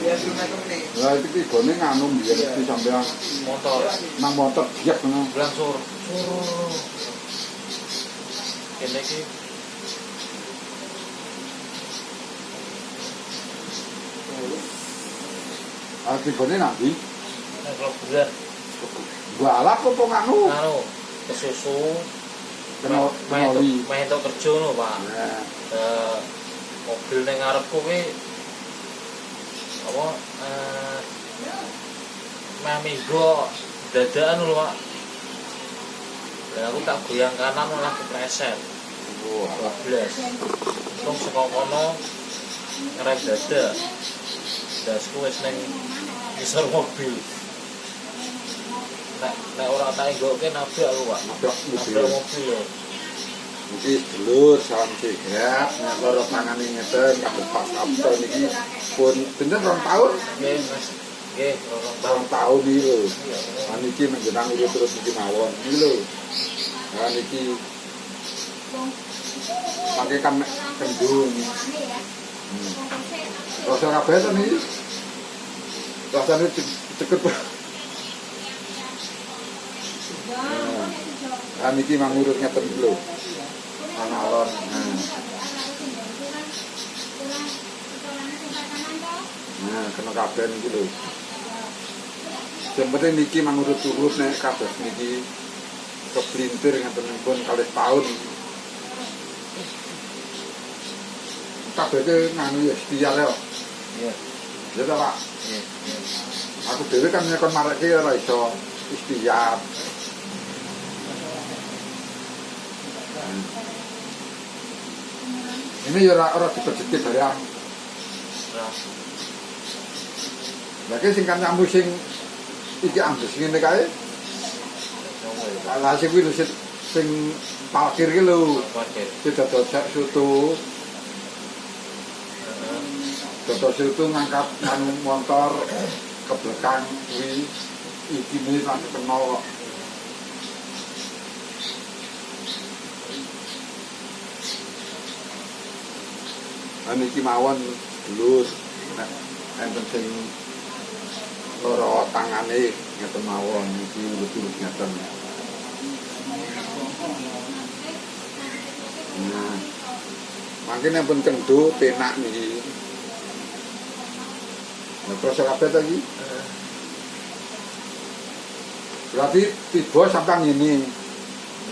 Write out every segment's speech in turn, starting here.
Lah iki gone nganu biyen iki sampean motor. nang motor diak ngono. Langsung kene iki Iki gone nang ndi? nek kleburan Balap apa nganu? karo kesusu Kena oli. main tok kerja no, Pak. Nah, Mobil ning ngarepku kuwi apa mamigo dadakan lho, Pak. Lah aku tak goyang kanan malah kepleset. wah, Blas. Terus saka kono ngerem dada. Dasku wis ning ngisor mobil. Nek ora tak enggokke nabrak aku, Pak. nabrak Nabrak mobil. mobil lho. Iki dulur salam sehat, nek loro tangane ngeten kabeh Pak Sabto niki pun pinten 2 tahun. Nggih, Mas. Nggih, 2 tahun iki lho. Lah niki menjenang urip terus iki mawon. Iki lho. Lah niki pakai kan kendung. Rasa kabeh to niki. Rasane ceket. Nah, niki mangurut ngeten iki lho. Ana alon. Nah, kena kabeh niki lho. Sing penting niki mangurut-urut nek kabeh niki keplintir ngeten pun kalih taun. Kabeh ke nganu ya ikhtiar ya. Iya. Ya ta, Pak. Iya. Aku dhewe kan nyekon mareke ora iso ikhtiar. Ini ya ora dipercekit barang. Lagi sing kan nyambut sing iki ambles ngene kae. Lah sing kuwi lho sing parkir ki lho. Sing dodol soto. Dodol soto ngangkat anu motor ke belakang kuwi iki ne langsung kena kok. Niki mawon dulur nek enten sing lara tangane ngeten mawon iki urip ngeten. Nah, mangkene pun kendho penak niki. Nek terus kabeh ta iki? Berarti tiba sampai ngene.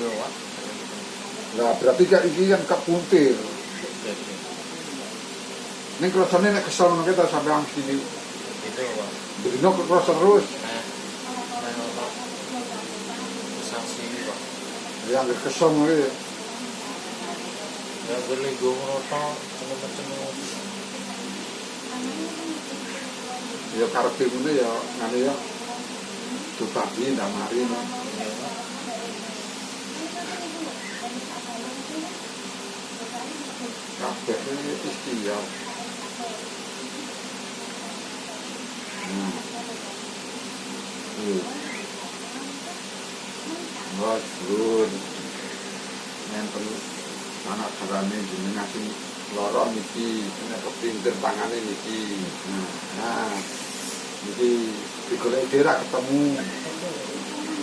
Yo, Pak. Lah berarti kan iki kan kepuntir. Ning krasane nek kesel ngono ki ta sampean sini. Itu, Pak. Dino kekros terus. Sanksi, Pak. Ya nggak kesel ngono ya. Ya berlinggo ngono to, ceneng-ceneng. Ya karepe ngono ya ngene ya. Dubadi ndak mari no. Kabeh iki ikhtiar. Mas Bro, nenten anak carane jenengan sing lara niki, nek kepintir tangane niki. Nah, niki digolek dhewe ketemu.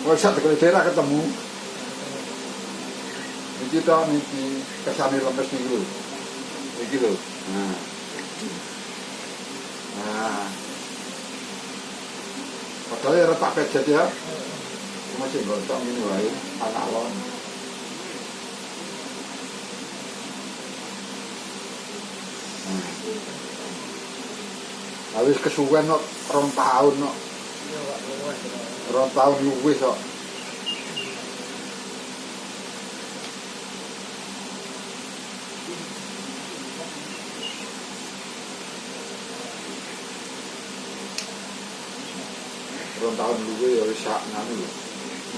Kok iso digolek dhewe ketemu? Niki to niki kesane lemes niki lho. Niki lho. Nah. Padahal ya retak pejet ya. Masih gosong ini wae, alon. Habis kesuwen kok 2 tahun kok. 2 tahun luwih kok. Tahun luwih ya wis sak nganu lho.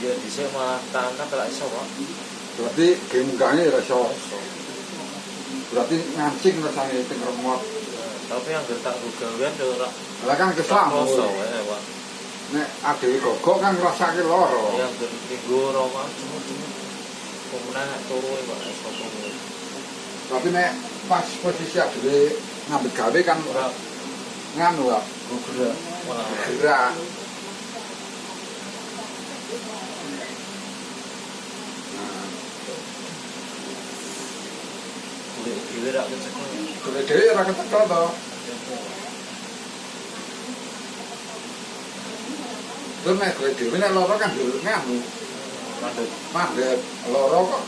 Ya dhisik malah tangkat ora iso, Pak. Berarti gemgange ora iso. Berarti ngancing rasane ping remot. Tapi yang tak gawean yo ora. Lah kan keslam. Rasa wae, Pak. Nek adewe gogok kan ngrasake lara. Yang minggu ora Pak, cuma pemenang turu Pak iso Tapi nek pas posisi adewe ngambil gawe kan ora nganu lah, gugur malah gerak. Nah, kulit dhewe ra kecekel. kulit dhewe ora kecekel to. Terus nek kulit dhewe nek lara kan nganu, Mandut. mandhet, lara kok.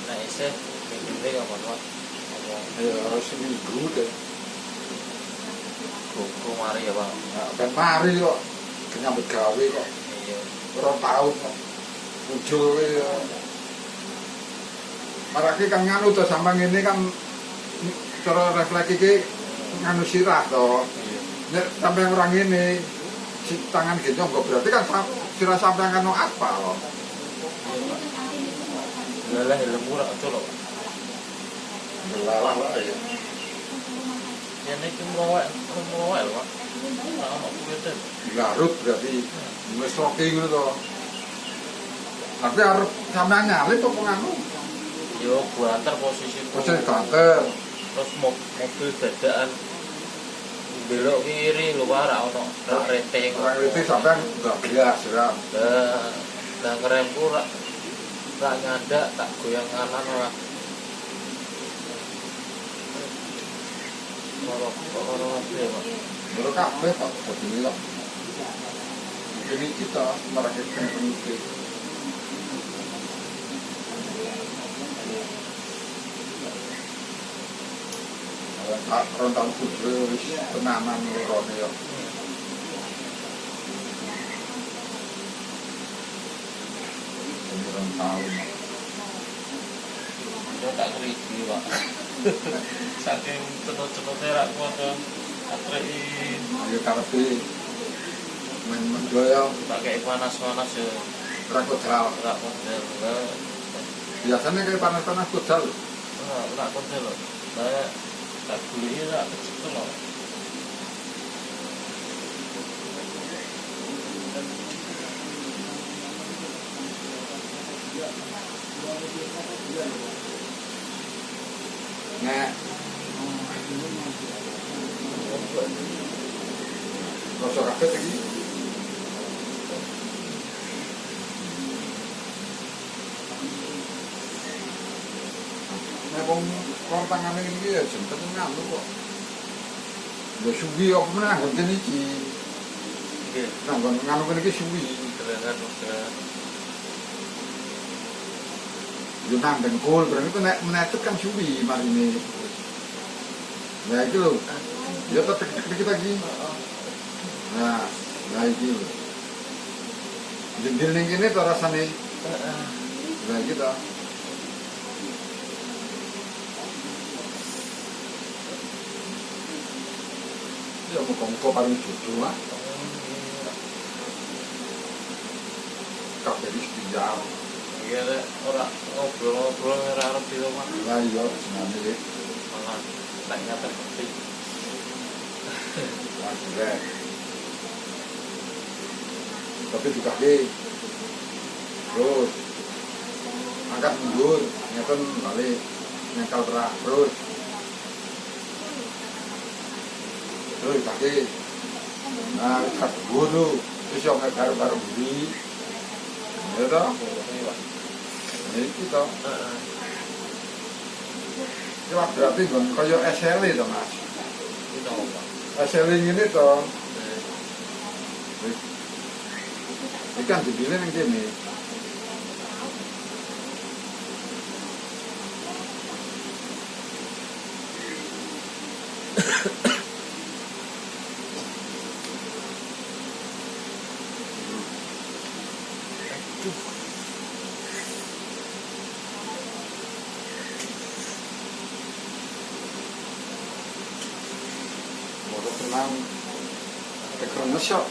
Nah isih minggu kapan wae. Ya seminggu deh. Koko mari ya, Bang. Nah, ben mari kok nyambut gawe kok. Iya. Ora taun kok. Ujul ya. Marake kan nganu to sampean ngene kan cara refleks iki nganu sirah to. Iya. Nek sampean ora ngene si tangan gitu kok berarti kan sirah sampean kan apa kok. Lah ilmu ra colok. Lalah wae. Ya nek mrowek lho, Pak. Ora ono kulitan. Garut berarti wis roki ngono to. Tapi arep sampean nyalip apa nganu? Yo banter posisi Posisi kantor. terus mobil dadakan belok kiri lho Pak, ra ono rak reteng. Orang itu sampean bablas ya. Lah ngeremku rak nyandak tak goyang kanan ora. Loro kabeh, Pak. Baru kabeh Pak begini lah. Ini kita merakitkan penyakit. Rontal putri wis tenanan lorone ya. Rontal. Yo tak ngeriki, Pak. Saking cenut-cenute rak kuat atreki Ayo karepe mendoyo pakai panas-panas yo rakudal. rak model. Biasanya kayak panas-panas kudal. Rak model lho. Lah tak gulih rak kecekel lho. Nek rasa kabeh iki. Nek wong tangane iki ya jempet nganu kok. Ya suwi apa meneh nggon iki. Nggih, Nggon nganu kene iki suwi. keren. Yo nang dengkul, berarti nek menetet kan suwi marine. Nah itu lho. Ya tetep dikit lagi. Nah, nah iki lho. Jendil ning kene to rasane. Nah iki to. Ya muga-muga paling jodoh lah. Kabeh wis tinggal. Iya rek, ora ngobrol-ngobrol ora arep di rumah. Lah iya jenenge iki. Malah tak nyata ngerti. Wah, keren. Tapi juga ki. Terus angkat mundur, ngeten balik nyengkal terak terus. Terus kaki. Nah, kat guru, terus yang baru-baru beli. Ya toh? Ini kita. Cuma berarti kan kaya SL itu Mas. Itu apa? SL ini toh. Ikan dibilih yang gini. Baru tenang. Kekerenes kok.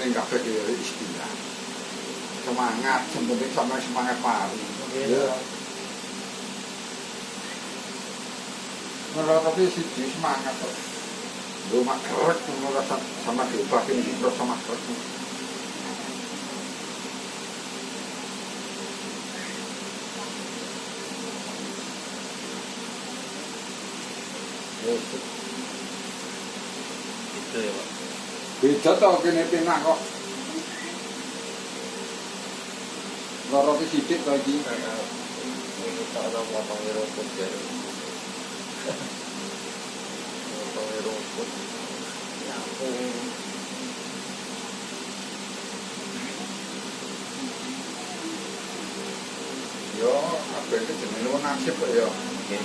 Ning kabeh ya istilah. Semangat, penting sampai semangat mari. Ya. Menurut tapi siji semangat kok. Lu mak kerek rasa sama diobatin terus sama kerek. Gitu ya Pak. Beda tau kene penak kok. Loro ki sithik to iki. Ini tak ada potong rumput ya. Potong rumput. Ya ampun. Yo, apa itu jenenge wong nasib kok ya. Oke.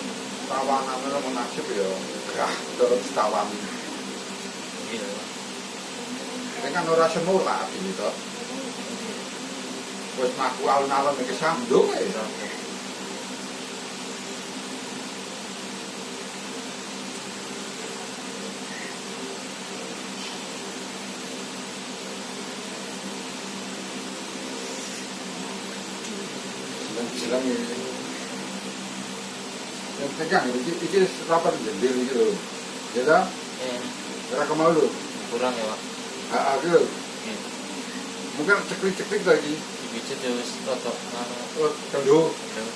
Tawanan wong nasib ya. Gah, terus tawan. Gini Pak. Ini kan ora semula iki to. Wis mlaku alun-alun iki sambung ae. Silang ini. Yang tegang iki rapat jendel iki lho. Ya ta? Ora kemau lho. Kurang ya Pak. Heeh, iki lho. Mungkin ceklik-ceklik to iki. Dipijit ya wis rada Oh, kendo. Yo.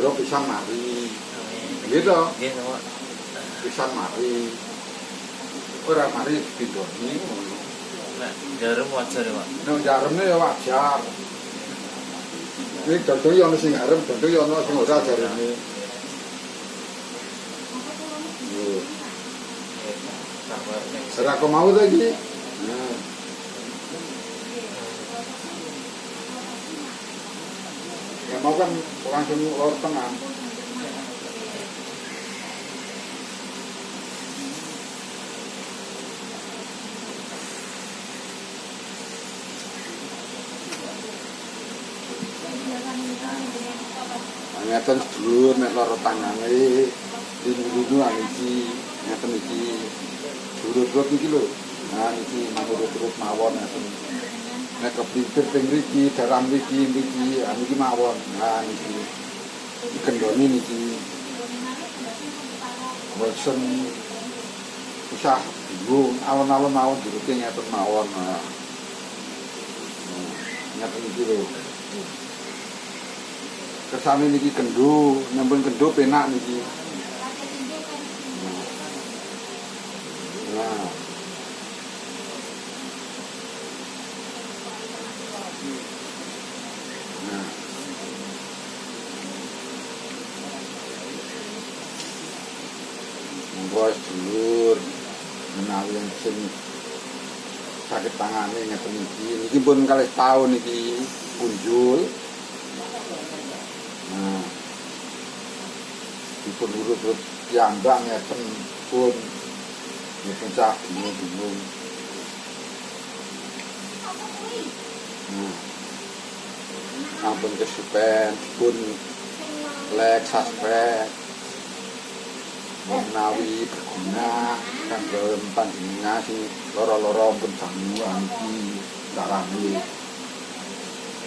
Bro pisan mari. Gitu. Nggih Pak. Pisan mari. Ora mari dipindoni ngono. Nek jarum wajar ya Pak. Nek jaremne ya wajar. Iki dodol yo ono sing arep, dodol yo ono sing ora jarene. Yo. Sabar nek Ora kok mau to iki? Nah. Ya mau kan langsung lor tengah. Ngeten sedulur nek lara tangane dinu iki ngeten iki durut-durut iki lho. Nah iki manurut-urut mawon ngeten. Nek kepintir teng mriki, daram mriki niki mawon. Nah niki kendoni niki. Bosen usah bingung alon-alon mawon durute ngeten mawon. Nah. Ngeten iki lho. Kesane niki kendo, nyambung kendo penak niki. Nah. Nah. Bos dulur menawi sing sakit tangane ngeten niki pun kalih taun niki punjul. Nah, dipun urut-urut piyambak ngeten pun ngeten cah bingung. Nah, ampun kesupen dipun lek suspek menawi berguna kanggo panjenengan sing lara-lara pun sanguan iki darani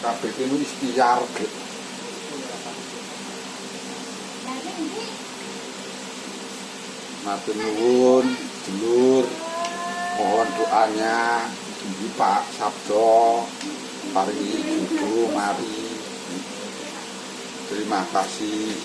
kabeh kene ikhtiar gitu. Matur nuwun dulur, mohon doanya tinggi Pak Sabdo paringi jodoh mari. Terima kasih.